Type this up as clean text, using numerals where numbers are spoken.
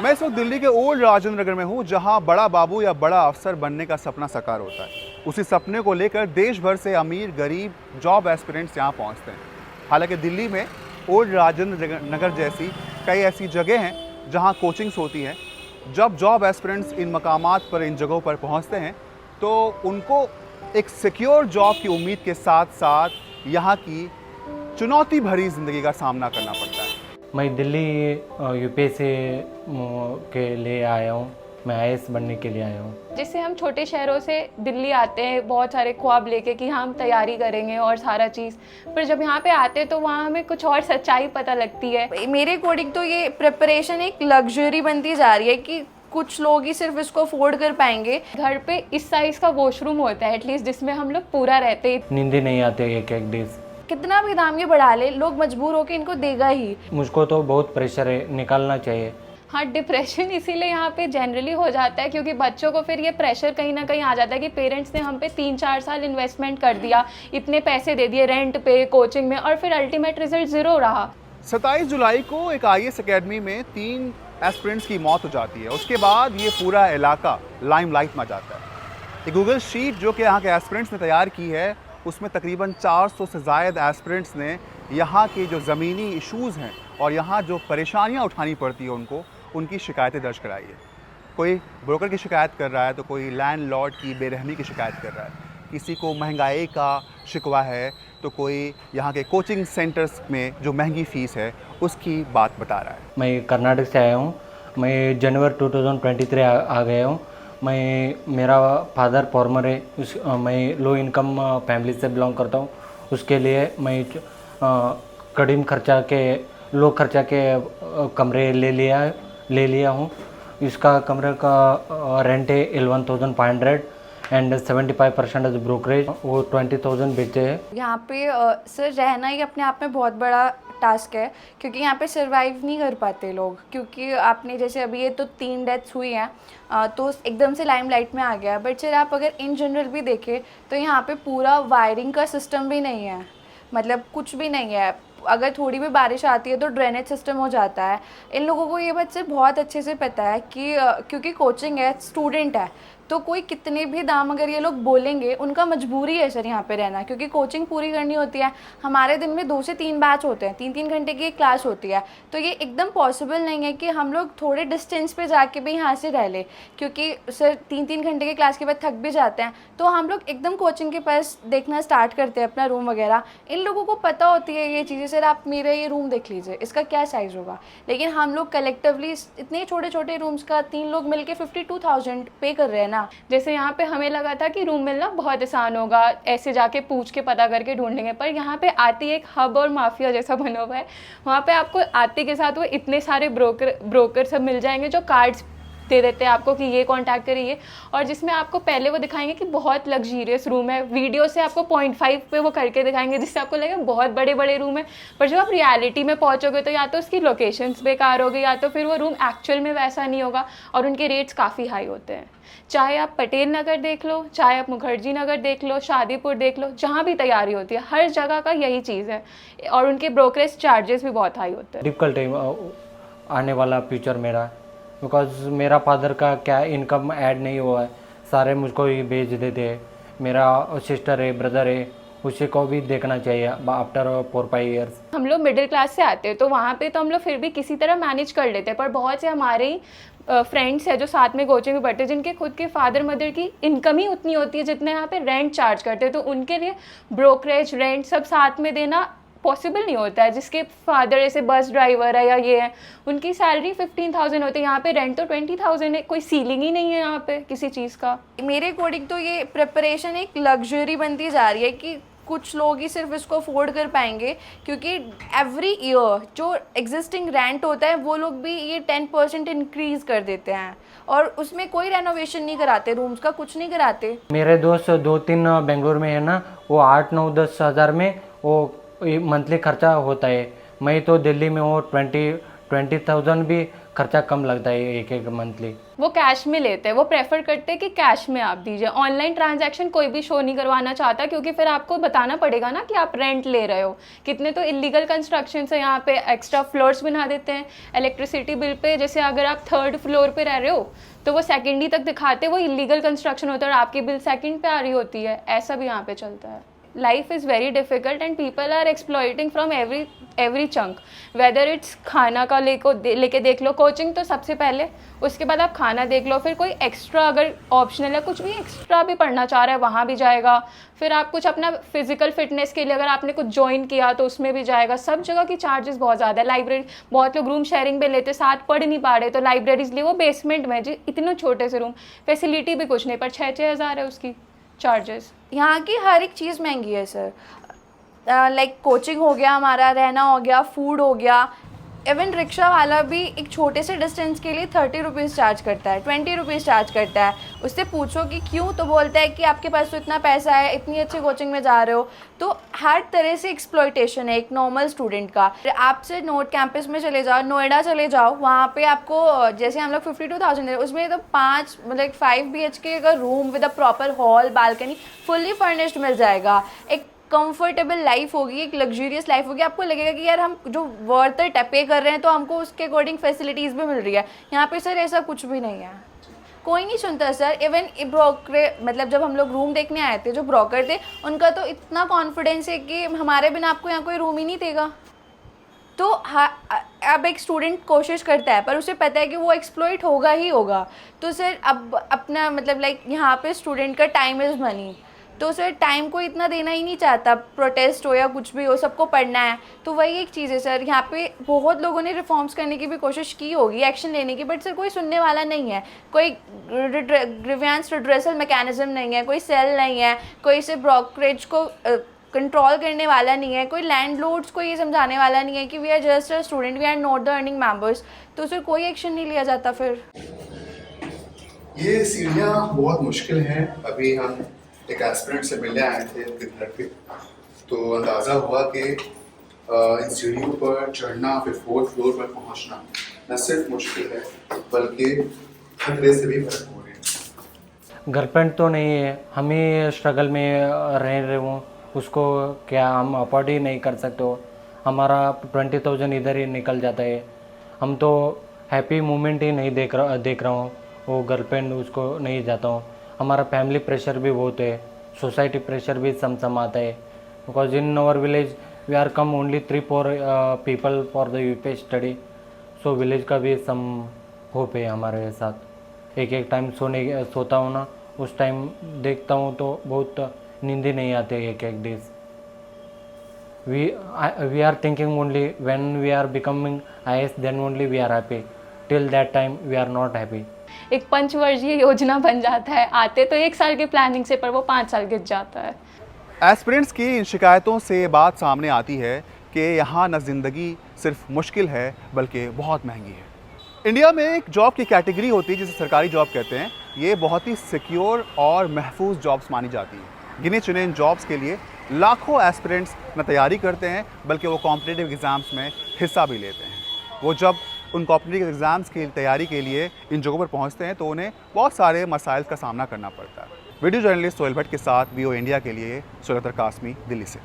मैं इस वक्त दिल्ली के ओल्ड राजेंद्र नगर में हूँ, जहाँ बड़ा बाबू या बड़ा अफसर बनने का सपना साकार होता है। उसी सपने को लेकर देश भर से अमीर गरीब जॉब एस्पिरेंट्स यहाँ पहुँचते हैं। हालांकि दिल्ली में ओल्ड राजेंद्र नगर जैसी कई ऐसी जगह हैं जहाँ कोचिंग्स होती हैं। जब जॉब एस्पिरेंट्स इन मकामात पर, इन जगहों पर पहुँचते हैं तो उनको एक सिक्योर जॉब की उम्मीद के साथ साथ यहाँ की चुनौती भरी ज़िंदगी का सामना करना पड़ता है। मैं दिल्ली यूपीएससी के लिए आया हूँ। मैं आईएएस बनने के लिए आया हूँ। जैसे हम छोटे शहरों से दिल्ली आते हैं बहुत सारे ख्वाब लेके कि हम तैयारी करेंगे और सारा चीज़, पर जब यहाँ पे आते हैं तो वहाँ हमें कुछ और सच्चाई पता लगती है। मेरे अकॉर्डिंग तो ये प्रिपरेशन एक लग्जरी बनती जा रही है कि कुछ लोग ही सिर्फ इसको अफोर्ड कर पाएंगे। घर पे इस साइज़ का वॉशरूम होता है एटलीस्ट, जिसमें हम लोग पूरा रहते हैं। नींद ही नहीं आते एक एक डेज। कितना भी दाम ये बढ़ा ले, लोग मजबूर होकर इनको देगा ही। मुझको तो बहुत प्रेशर है, निकालना चाहिए। हाँ, डिप्रेशन इसीलिए यहाँ पे जनरली हो जाता है क्योंकि बच्चों को फिर ये प्रेशर कहीं ना कहीं आ जाता है कि पेरेंट्स ने हम पे 3-4 साल इन्वेस्टमेंट कर दिया, इतने पैसे दे दिए रेंट पे, कोचिंग में, और फिर अल्टीमेट रिजल्ट ज़ीरो रहा। 27 जुलाई को एक आईएएस एकेडमी में 3 एस्पिरेंट्स की मौत हो जाती है। उसके बाद ये पूरा इलाका लाइमलाइट में जाता है। ये गूगल शीट जो कि यहाँ के एस्पिरेंट्स ने तैयार की है, उसमें तकरीबन 400 से ज़ायद एस्पिरेंट्स ने यहाँ के जो ज़मीनी इश्यूज़ हैं और यहाँ जो परेशानियाँ उठानी पड़ती है उनको, उनकी शिकायतें दर्ज कराई है। कोई ब्रोकर की शिकायत कर रहा है तो कोई लैंडलॉर्ड की बेरहमी की शिकायत कर रहा है, किसी को महंगाई का शिकवा है तो कोई यहाँ के कोचिंग सेंटर्स में जो महंगी फ़ीस है उसकी बात बता रहा है। मैं कर्नाटक से आया हूँ। मैं जनवरी 2023 आ गया हूँ। मेरा फादर फार्मर है। मैं लो इनकम फैमिली से बिलोंग करता हूँ। उसके लिए मैं करीब लो खर्चा के कमरे ले लिया हूँ। इसका कमरे का रेंट है 11,500 एंड 75% ब्रोकरेज, वो 20,000 बेचे है। यहाँ पे सर रहना ही अपने आप में बहुत बड़ा टास्क है क्योंकि यहाँ पे सरवाइव नहीं कर पाते लोग, क्योंकि आपने जैसे अभी ये तो 3 डेथ्स हुई हैं तो एकदम से लाइमलाइट में आ गया। बट सर आप अगर इन जनरल भी देखें तो यहाँ पे पूरा वायरिंग का सिस्टम भी नहीं है, मतलब कुछ भी नहीं है। अगर थोड़ी भी बारिश आती है तो ड्रेनेज सिस्टम हो जाता है। इन लोगों को ये बात से बहुत अच्छे से पता है कि क्योंकि कोचिंग है, स्टूडेंट है, तो कोई कितने भी दाम अगर ये लोग बोलेंगे, उनका मजबूरी है सर यहाँ पे रहना, क्योंकि कोचिंग पूरी करनी होती है। हमारे दिन में 2 से 3 बैच होते हैं, 3-3 घंटे की एक क्लास होती है, तो ये एकदम पॉसिबल नहीं है कि हम लोग थोड़े डिस्टेंस पे जाके भी यहाँ से रह ले, क्योंकि सर 3-3 घंटे की क्लास के बाद थक भी जाते हैं। तो हम लोग एकदम कोचिंग के पास देखना स्टार्ट करते हैं अपना रूम वगैरह। इन लोगों को पता होती है ये चीज़ें, सर आप मेरा ये रूम देख लीजिए, इसका क्या साइज़ होगा। लेकिन हम लोग कलेक्टिवली इतने छोटे छोटे रूम्स का 3 लोग मिलके 52,000 पे कर रहे हैं ना। जैसे यहाँ पे हमें लगा था कि रूम मिलना बहुत आसान होगा, ऐसे जाके पूछ के पता करके ढूंढ लेंगे, पर यहाँ पे आती एक हब और माफिया जैसा बना हुआ है। वहाँ पे आपको आते के साथ वो इतने सारे ब्रोकर सब मिल जाएंगे जो कार्ड्स दे देते हैं आपको कि ये कांटेक्ट करिए, और जिसमें आपको पहले वो दिखाएंगे कि बहुत लग्जरियस रूम है, वीडियो से आपको 0.5 पे वो करके दिखाएंगे जिससे आपको लगेगा बहुत बड़े बड़े रूम है। पर जब आप रियलिटी में पहुंचोगे तो या तो उसकी लोकेशंस बेकार होगी या तो फिर वो रूम एक्चुअल में वैसा नहीं होगा, और उनके रेट्स काफ़ी हाई होते हैं। चाहे आप पटेल नगर देख लो, चाहे आप मुखर्जी नगर देख लो, शादीपुर देख लो, जहाँ भी तैयारी होती है हर जगह का यही चीज़ है, और उनके ब्रोकरेज चार्जेस भी बहुत हाई होते हैं। डिफिकल्ट है आने वाला फ्यूचर मेरा, बिकॉज मेरा फादर का क्या इनकम ऐड नहीं हुआ है, सारे मुझको ही भेज देते हैं। मेरा सिस्टर है, ब्रदर है, उसी को भी देखना चाहिए आफ्टर 4-5 ईयर्स। हम लोग मिडिल क्लास से आते हैं तो वहाँ पे तो हम लोग फिर भी किसी तरह मैनेज कर लेते हैं, पर बहुत से हमारे ही फ्रेंड्स हैं जो साथ में कोचिंग में पढ़ते हैं जिनके खुद के फादर मदर की इनकम ही उतनी होती है जितने यहाँ पे रेंट चार्ज करते हैं, तो उनके लिए ब्रोकरेज रेंट सब साथ में देना पॉसिबल नहीं होता है। जिसके फादर ऐसे बस ड्राइवर है या ये है, उनकी सैलरी 15,000 होती है, यहाँ पे रेंट तो 20,000 है, कोई सीलिंग ही नहीं है यहाँ पे किसी चीज़ का। मेरे अकॉर्डिंग तो ये प्रिपरेशन एक लग्जरी बनती जा रही है कि कुछ लोग ही सिर्फ इसको अफोर्ड कर पाएंगे, क्योंकि एवरी ईयर जो एग्जिस्टिंग रेंट होता है वो लोग भी ये 10% इंक्रीज़ कर देते हैं, और उसमें कोई रेनोवेशन नहीं कराते, रूम्स का कुछ नहीं कराते। मेरे दोस्त 2-3 बेंगलोर में है ना, वो 8-9-10 हज़ार में वो मंथली खर्चा होता है। मैं तो दिल्ली में वो 20 20,000 भी खर्चा कम लगता है एक एक मंथली। वो कैश में लेते हैं, वो प्रेफर करते हैं कि कैश में आप दीजिए। ऑनलाइन ट्रांजैक्शन कोई भी शो नहीं करवाना चाहता, क्योंकि फिर आपको बताना पड़ेगा ना कि आप रेंट ले रहे हो। कितने तो इलीगल कंस्ट्रक्शन है यहाँ पे, एक्स्ट्रा फ्लोर्स बना देते हैं इलेक्ट्रिसिटी बिल पे। जैसे अगर आप 3rd फ्लोर पे रह रहे हो तो वो 2nd तक दिखाते, वो इलीगल कंस्ट्रक्शन होता है और आपकी बिल 2nd पे आ रही होती है। ऐसा भी यहाँ पे चलता है। Life is very difficult and people are exploiting from every chunk, whether it's खाना का लेके देख लो, कोचिंग तो सबसे पहले, उसके बाद आप खाना देख लो, फिर कोई एक्स्ट्रा अगर ऑप्शनल है, कुछ भी एक्स्ट्रा भी पढ़ना चाह रहा है वहाँ भी जाएगा, फिर आप कुछ अपना फिजिकल फिटनेस के लिए अगर आपने कुछ ज्वाइन किया तो उसमें भी जाएगा। सब जगह की चार्जेस बहुत ज़्यादा है। लाइब्रेरी, बहुत लोग रूम शेयरिंग पे लेते, साथ पढ़ नहीं पा रहे तो लाइब्रेरीज लिए वो बेसमेंट में जी, इतने छोटे से रूम, फैसिलिटी भी कुछ नहीं, पर 6-6 हज़ार है उसकी चार्जेस। यहाँ की हर एक चीज़ महंगी है सर। लाइक कोचिंग हो गया, हमारा रहना हो गया, फूड हो गया, इवन रिक्शा वाला भी एक छोटे से डिस्टेंस के लिए 30 रुपीज़ चार्ज करता है, 20 रुपीज़ चार्ज करता है। उससे पूछो कि क्यों, तो बोलता है कि आपके पास तो इतना पैसा है, इतनी अच्छी कोचिंग में जा रहे हो। तो हर तरह से एक्सप्लॉइटेशन है एक नॉर्मल स्टूडेंट का। आपसे नोट कैंपस में चले जाओ, नोएडा चले जाओ, वहाँ पे आपको जैसे हम लोग 52,000 है, उसमें तो 5 BHK का room with a proper hall, balcony, fully furnished मिल जाएगा। एक कंफर्टेबल लाइफ होगी, एक लग्जूरियस लाइफ होगी। आपको लगेगा कि यार हम जो वर्थ इट पे कर रहे हैं तो हमको उसके अकॉर्डिंग फैसिलिटीज़ भी मिल रही है। यहाँ पे सर ऐसा कुछ भी नहीं है, कोई नहीं सुनता सर। इवन ब्रोकर, मतलब जब हम लोग रूम देखने आए थे, जो ब्रोकर थे उनका तो इतना कॉन्फिडेंस है कि हमारे बिना आपको यहाँ कोई रूम ही नहीं देगा। तो अब एक स्टूडेंट कोशिश करता है पर उसे पता है कि वो एक्सप्लॉइट होगा ही होगा। तो सर अब अपना मतलब लाइक यहाँ पे स्टूडेंट का टाइम इज़ मनी, तो सर टाइम को इतना देना ही नहीं चाहता, प्रोटेस्ट हो या कुछ भी हो, सबको पढ़ना है। तो वही एक चीज़ है सर, यहाँ पे बहुत लोगों ने रिफॉर्म्स करने की भी कोशिश की होगी, एक्शन लेने की, बट सर कोई सुनने वाला नहीं है। कोई ग्रीवेंस रिड्रेसल मैकेनिज्म नहीं है, कोई सेल नहीं है, कोई से ब्रोकरेज को कंट्रोल करने वाला नहीं है, कोई लैंडलॉर्ड्स को ये समझाने वाला नहीं है कि we are just a student, we are not the earning members. तो सर कोई एक्शन नहीं लिया जाता। फिर ये सीढ़ियाँ बहुत मुश्किल हैं। अभी हम एक एस्पिरेंट से मिलने आए थे उनके घर पे, तो अंदाज़ा हुआ कि इन सीढ़ियों पर चढ़ना, फिर 4th फ्लोर पर पहुंचना न सिर्फ मुश्किल है बल्कि खतरे से भी भरपूर है। गर्लफ्रेंड तो नहीं है, हम ही स्ट्रगल में रह रहे हूँ, उसको क्या हम अफोर्ड ही नहीं कर सकते हो। हमारा 20,000 इधर ही निकल जाता है। हम तो हैप्पी मोमेंट ही नहीं देख रहा हूँ, वो गर्लफ्रेंड उसको नहीं जाता हूँ। हमारा फैमिली प्रेशर भी बहुत है, सोसाइटी प्रेशर भी सम आता है। Because in our village we are come only 3-4 people for the UP study, so village का भी सम होप है हमारे साथ। एक टाइम सोता हूँ ना, उस टाइम देखता हूँ तो बहुत नींद ही नहीं आते एक days. We are thinking only when we are becoming IAS, then only we are happy. Till that time we are not happy. एक पंचवर्षीय योजना बन जाता है, आते तो 1 साल की प्लानिंग से, पर वो 5 साल गिर जाता है। एस्पिरेंट्स की इन शिकायतों से बात सामने आती है कि यहाँ न ज़िंदगी सिर्फ मुश्किल है बल्कि बहुत महंगी है। इंडिया में एक जॉब की कैटेगरी होती है जिसे सरकारी जॉब कहते हैं। ये बहुत ही सिक्योर और महफूज जॉब्स मानी जाती हैं। गिने चुने इन जॉब्स के लिए लाखों एस्पिरेंट्स न तैयारी करते हैं बल्कि वो कॉम्पिटिटिव एग्ज़ाम्स में हिस्सा भी लेते हैं। वो जब उन कॉम्पिटिटिव एग्ज़ाम्स की तैयारी के लिए इन जगहों पर पहुंचते हैं तो उन्हें बहुत सारे मसाइल का सामना करना पड़ता है। वीडियो जर्नलिस्ट सोहेल भट्ट के साथ VO इंडिया के लिए सुलतर कासमी, दिल्ली से।